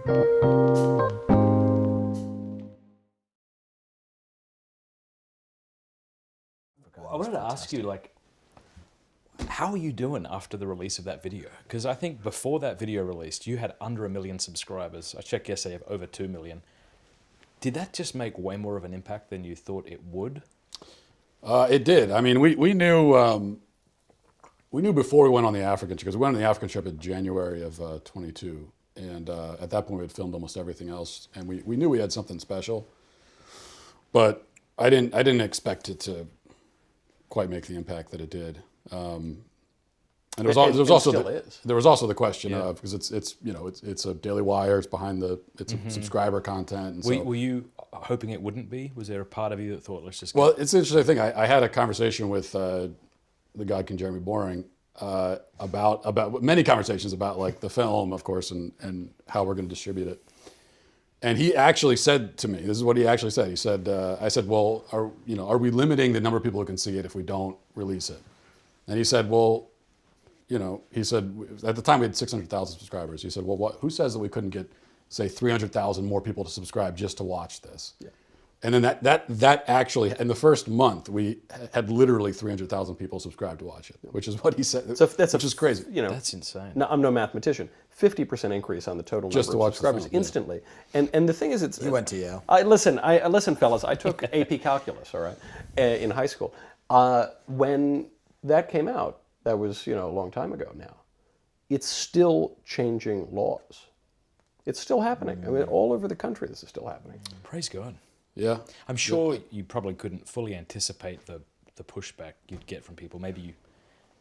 I wanted to ask you, like, how are you doing after the release of that video? Because I think before that video released, you had under 1 million subscribers. I checked yesterday, you have over 2 million. Did that just make way more of an impact than you thought it would? It did. I mean, we knew before we went on the African trip, because we went on the African trip in January of 22, and at that point we had filmed almost everything else, and we knew we had something special, but I didn't expect it to quite make the impact that it did. And there was also the question of, because it's a Daily Wire, it's behind it's subscriber content. And so, were you hoping it wouldn't be? Was there a part of you that thought, let's just go? Well, it's an interesting thing. I had a conversation with the Godkin Jeremy Boring about many conversations about, like, the film, of course, and how we're going to distribute it. And he actually said to me, this is what he actually said. He said, I said, well, are we limiting the number of people who can see it if we don't release it? And he said, well, he said, at the time we had 600,000 subscribers. He said, well, who says that we couldn't get, say, 300,000 more people to subscribe just to watch this? Yeah. And then that actually, in the first month, we had literally 300,000 people subscribe to watch it, which is what he said, so which is crazy. That's insane. No, I'm no mathematician. 50% increase on the total number of subscribers instantly. Yeah. And the thing is, it's... You went to Yale. Listen, fellas, I took AP Calculus, all right, in high school. When that came out, that was, a long time ago now, it's still changing laws. It's still happening. I mean, all over the country, this is still happening. Praise God. Yeah. I'm sure you probably couldn't fully anticipate the pushback you'd get from people. Maybe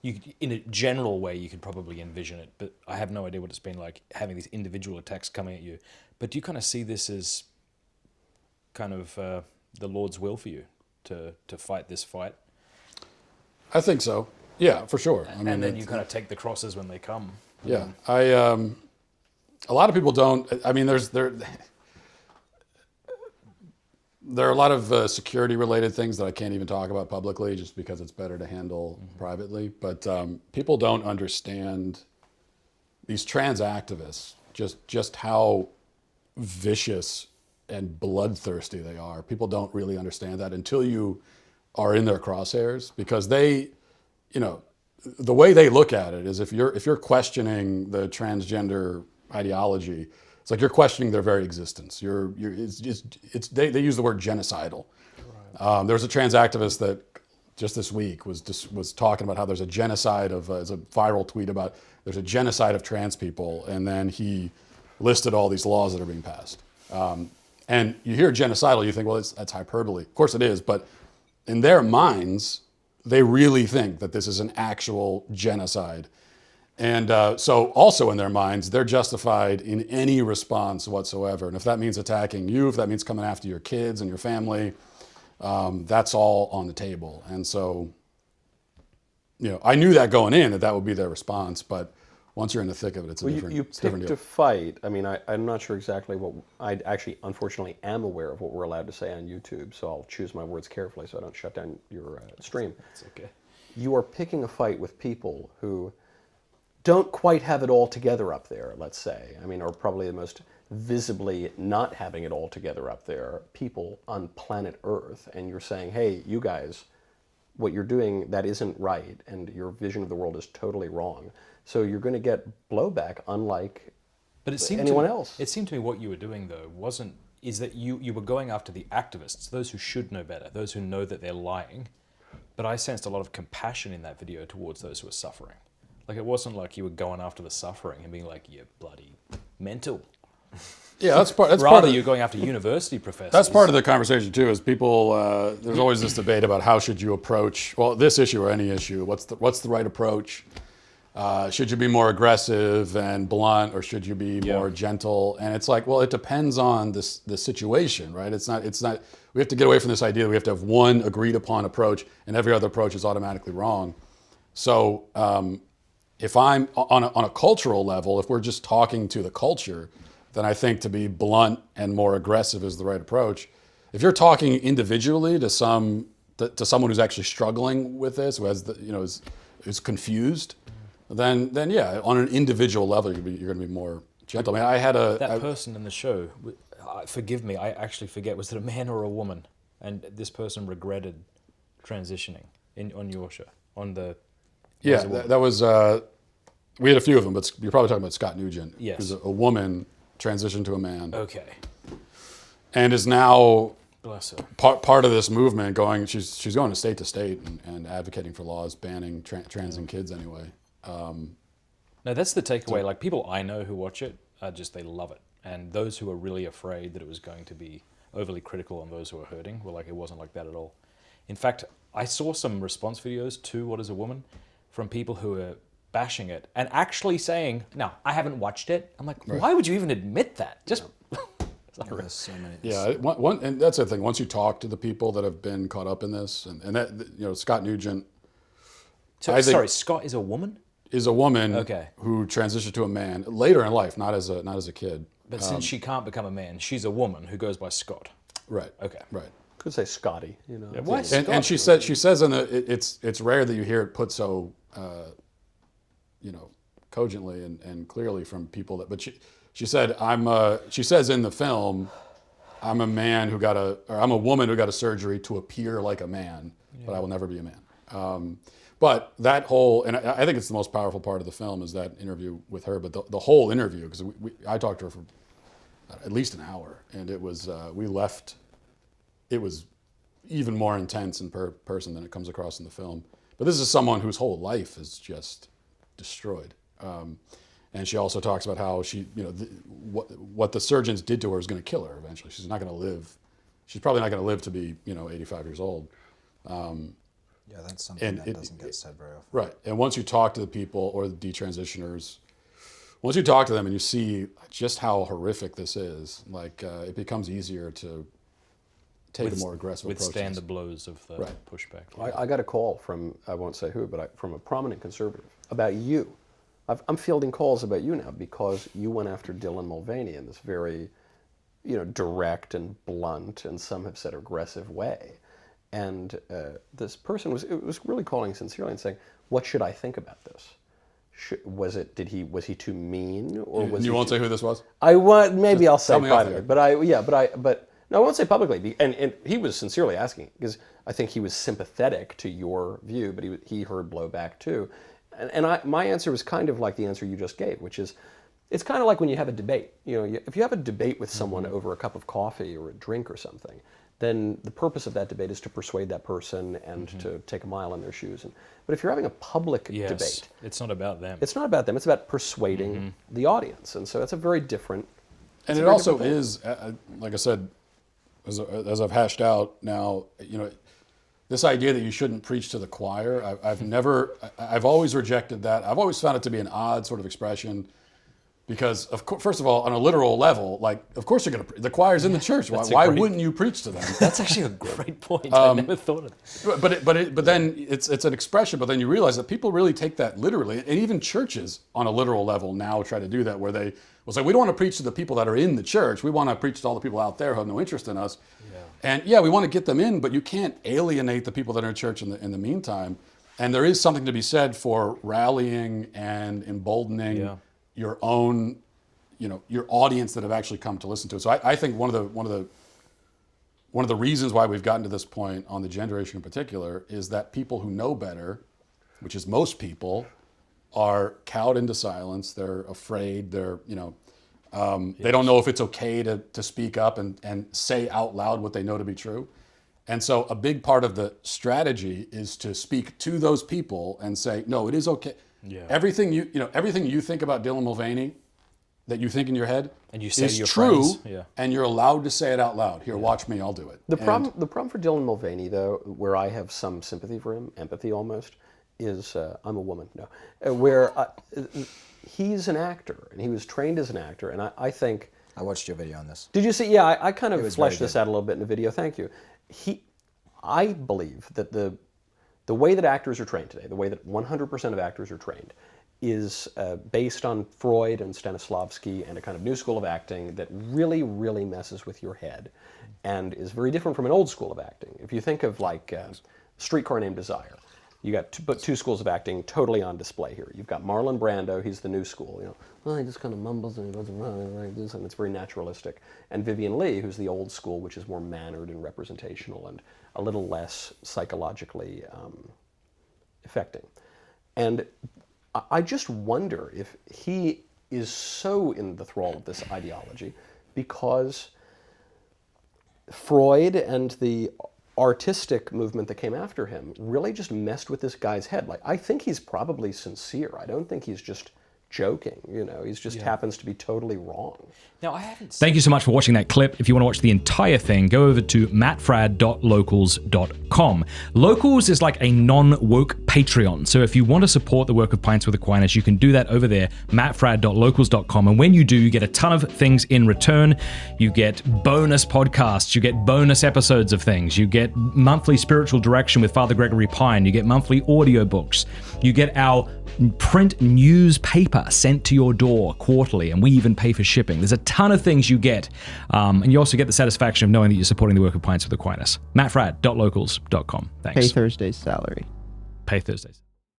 you in a general way, you could probably envision it, but I have no idea what it's been like having these individual attacks coming at you. But do you kind of see this as kind of the Lord's will for you to fight this fight? I think so. Yeah, for sure. I mean, and then you kind of take the crosses when they come. Yeah. A lot of people don't. I mean, there are a lot of security-related things that I can't even talk about publicly, just because it's better to handle privately. But people don't understand, these trans activists, just how vicious and bloodthirsty they are. People don't really understand that until you are in their crosshairs, because they, the way they look at it is, if you're questioning the transgender ideology, it's like you're questioning their very existence. They use the word genocidal. Right. There was a trans activist that just this week was talking about how there's a genocide of it's a viral tweet about there's a genocide of trans people, and then he listed all these laws that are being passed. And you hear genocidal, you think, well, that's hyperbole. Of course it is, but in their minds, they really think that this is an actual genocide. And so also in their minds, they're justified in any response whatsoever. And if that means attacking you, if that means coming after your kids and your family, that's all on the table. And so, I knew that going in, that would be their response. But once you're in the thick of it, it's a different deal. You picked a fight. I mean, I'm not sure exactly what, I actually, unfortunately, am aware of what we're allowed to say on YouTube. So I'll choose my words carefully so I don't shut down your stream. It's okay. You are picking a fight with people who don't quite have it all together up there, let's say. I mean, or probably the most visibly not having it all together up there, people on planet Earth. And you're saying, hey, you guys, what you're doing, that isn't right, and your vision of the world is totally wrong. So you're going to get blowback unlike anyone else. It seemed to me what you were doing, though, is that you were going after the activists, those who should know better, those who know that they're lying. But I sensed a lot of compassion in that video towards those who are suffering. Like, it wasn't like you were going after the suffering and being like, you're bloody mental. Yeah, that's part Rather, of, you're going after university professors. That's part of the conversation too. Is people there's always this debate about how should you approach this issue or any issue. What's the right approach? Should you be more aggressive and blunt, or should you be more gentle? And it's like, well, it depends on the situation, right? It's not. We have to get away from this idea that we have to have one agreed upon approach, and every other approach is automatically wrong. So if I'm on a cultural level, if we're just talking to the culture, then I think to be blunt and more aggressive is the right approach. If you're talking individually to someone who's actually struggling with this, who has is confused, then yeah, on an individual level, you're going to be more gentleman. I had That person in the show, forgive me, I actually forget, was it a man or a woman? And this person regretted transitioning on your show, on the... Yeah, that was... we had a few of them, but you're probably talking about Scott Nugent, Yes. who's a woman transitioned to a man. Okay. And is now... Bless her. Part of this movement going, she's going to state and advocating for laws banning trans in kids anyway. No, that's the takeaway. Like, people I know who watch it are just, they love it. And those who are really afraid that it was going to be overly critical on those who are hurting were like, it wasn't like that at all. In fact, I saw some response videos to What is a Woman from people who are bashing it and actually saying, no, I haven't watched it. I'm like, why would you even admit that? Just... There's so many. Yeah, and that's the thing. Once you talk to the people that have been caught up in this, and that, you know, Scott Nugent. So, sorry, Scott is a woman? Is a woman Okay. who transitioned to a man later in life, not as a kid. But since she can't become a man, she's a woman who goes by Scott. Right. Okay. Right. Could say Scotty, you know. Why And she says in it's rare that you hear it put so you know, cogently and clearly from people that, but she said, she says in the film, I'm a woman who got a surgery to appear like a man, but I will never be a man. But that whole, and I think it's the most powerful part of the film is that interview with her, but the whole interview, because I talked to her for at least an hour, and it was, we left, it was even more intense in person than it comes across in the film. But this is someone whose whole life is just destroyed. And she also talks about how she, you know, what the surgeons did to her is going to kill her eventually. She's not going to live. She's probably not going to live to be, you know, 85 years old. Yeah, that's something that doesn't get said very often. Right. And once you talk to the people or the detransitioners, once you talk to them and you see just how horrific this is, like it becomes easier to take a more aggressive approach. Withstand the blows of the pushback. I got a call from, I won't say who, but from a prominent conservative about you. I'm fielding calls about you now because you went after Dylan Mulvaney in this very, you know, direct and blunt, and some have said aggressive way. And this person was really calling sincerely and saying, "What should I think about this? Was he too mean, or was you won't say who this was? Maybe I'll say privately, but no, I won't say publicly. And he was sincerely asking because I think he was sympathetic to your view, but he heard blowback too. And my answer was kind of like the answer you just gave, which is, it's kind of like when you have a debate. You know, if you have a debate with someone over a cup of coffee or a drink or something, then the purpose of that debate is to persuade that person and to take a mile in their shoes. But if you're having a public debate, it's not about them. It's not about them. It's about persuading the audience, and so that's a very different. And it also is, like I said, as I've hashed out now, you know, this idea that you shouldn't preach to the choir, I've always rejected that. I've always found it to be an odd sort of expression because, first of all, on a literal level, like, of course you're going to, the choir's in the church. Why wouldn't you preach to them? That's actually a great point. I never thought of it. But then it's an expression, but then you realize that people really take that literally. And even churches on a literal level now try to do that where they will say, we don't want to preach to the people that are in the church. We want to preach to all the people out there who have no interest in us. And we want to get them in, but you can't alienate the people that are in church in the meantime. And there is something to be said for rallying and emboldening your own, you know, your audience that have actually come to listen to it. So I think one of the reasons why we've gotten to this point on the gender issue in particular is that people who know better, which is most people, are cowed into silence. They're afraid. They're, you know, they don't know if it's okay to speak up and say out loud what they know to be true. And so a big part of the strategy is to speak to those people and say, no, it is okay. Yeah. Everything you think about Dylan Mulvaney that you think in your head and you say is to your true, friends. And you're allowed to say it out loud. Here, watch me, I'll do it. The problem for Dylan Mulvaney, though, where I have some sympathy for him, empathy almost, is I'm a woman, no, where he's an actor, and he was trained as an actor, and I think... I watched your video on this. Did you see? Yeah, I kind of fleshed this out a little bit in the video, thank you. I believe that the way that actors are trained today, the way that 100% of actors are trained, is based on Freud and Stanislavski and a kind of new school of acting that really, really messes with your head and is very different from an old school of acting. If you think of like Streetcar Named Desire, You got two schools of acting totally on display here. You've got Marlon Brando, he's the new school, well, he just kind of mumbles and he doesn't like this, and it's very naturalistic. And Vivian Leigh, who's the old school, which is more mannered and representational and a little less psychologically affecting. And I just wonder if he is so in the thrall of this ideology because Freud and the artistic movement that came after him really just messed with this guy's head. Like, I think he's probably sincere. I don't think he's just joking, he's just happens to be totally wrong. Now, I haven't Thank you so much for watching that clip. If you want to watch the entire thing, go over to mattfradd.locals.com. Locals is like a non-woke Patreon. So if you want to support the work of Pints with Aquinas, you can do that over there, mattfradd.locals.com. And when you do, you get a ton of things in return. You get bonus podcasts, you get bonus episodes of things, you get monthly spiritual direction with Father Gregory Pine, you get monthly audiobooks, you get our print newspaper sent to your door quarterly, and we even pay for shipping. There's a ton of things you get, and you also get the satisfaction of knowing that you're supporting the work of Pints with Aquinas. mattfradd.locals.com. Thanks. Pay Thursday's salary. Pay Thursdays.